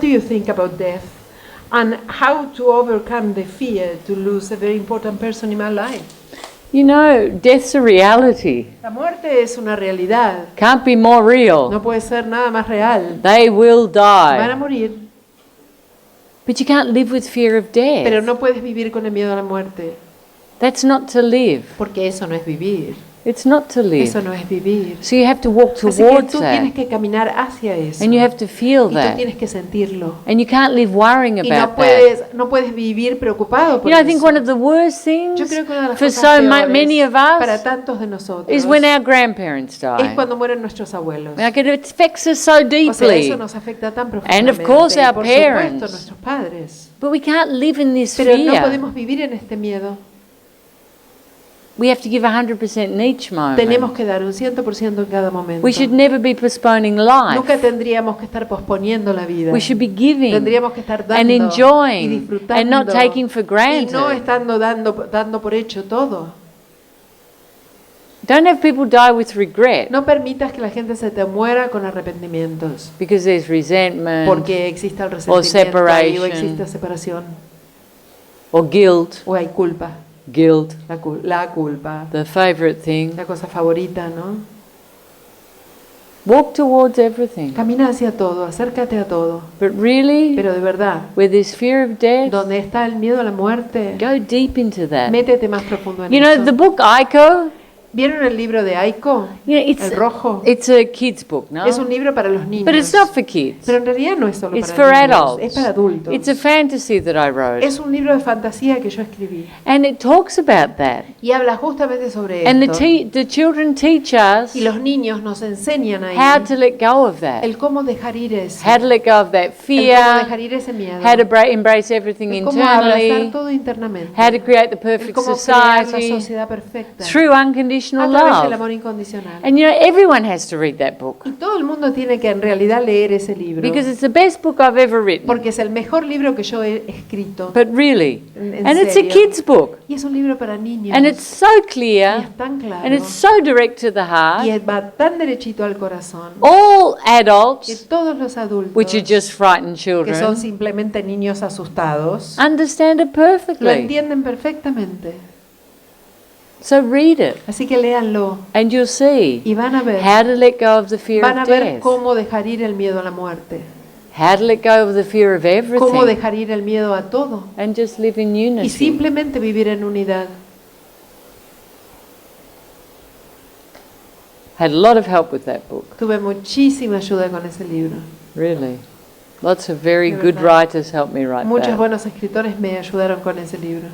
do you think about death? And how to overcome the fear to lose a very important person in my life? You know, death's a reality. La muerte es una realidad. Can't be more real. No puede ser nada más real. They will Van a die. morir, But you can't live with fear of pero death. no puedes vivir con el miedo a la muerte, That's not to live. porque eso no es vivir. It's not to live. Eso no es vivir. So you have to walk Así que towards tú tienes that. que caminar hacia eso. And you have to feel Y tú that. tienes que sentirlo. And you can't live worrying Y about that. no puedes vivir preocupado por You know, I think eso. one of the worst things Yo creo que una de las for cosas so peores many of para us tantos de nosotros is when our grandparents es die. cuando mueren nuestros abuelos. Like it affects us so O sea, deeply. eso nos afecta tan And profundamente. of course Y our por supuesto parents. nuestros padres. But we can't live in this Pero no fear. podemos vivir en este miedo. We have to give 100% in each Tenemos moment. que dar un 100% en cada momento. We should never be postponing life. Nunca tendríamos que estar posponiendo la vida. We should be giving Tendríamos que estar dando and y enjoying disfrutando and not taking for y no granted. estando dando por hecho todo. Don't have people die with regret No permitas que la gente se te muera con arrepentimientos, because there's resentment porque existe el resentimiento ahí, o separation. existe separación, or guilt. o hay culpa, Guilt, la culpa, the favorite thing. la cosa favorita, ¿no? Walk towards everything. Camina hacia todo, acércate a todo, But really, pero de verdad, where there's fear of death, donde está el miedo a la muerte, go deep into that. métete más profundo en You know, eso. the book Aiko, ¿Vieron el libro de Aiko? you know, El rojo. it's a kid's book, no? Es un libro para los niños. But it's not for kids. Pero en realidad no es solo It's para for niños, adults. es para adultos. It's a fantasy that I wrote. Es un libro de fantasía que yo escribí. And it talks about that. Y habla justamente sobre And esto. the children teach us Y los niños nos enseñan ahí how to let go of that. el cómo dejar ir eso. How to let go of that El cómo fear. dejar ir ese miedo. How to embrace everything El cómo abrazar internally. todo internamente. How to create the El perfect cómo crear la society sociedad perfecta. through A unconditional través del love. amor incondicional. And you know, everyone has to read that book Y todo el mundo tiene que en realidad leer ese libro. because it's the best book I've ever written. Porque es el mejor libro que yo he escrito. But really, En and it's a serio. kid's book, Y es un libro para niños. and it's so Y clear, es tan claro. and it's so direct to the Y heart. va tan derechito al corazón. All Que adults, todos los adultos, which are just frightened que son children, simplemente niños asustados, understand it lo perfectly. entienden perfectamente. So read it, Así que léanlo and you'll see y van a ver, how to let go of the fear van a of ver death, cómo dejar ir el miedo a la muerte, how to let go of the fear of cómo everything, dejar ir el miedo a todo and just live in y unity. simplemente vivir en unidad. Had a lot of help with that book, Tuve muchísima ayuda con ese libro. really. Lots of very De good verdad. writers helped me write Muchos that. buenos escritores me ayudaron con ese libro.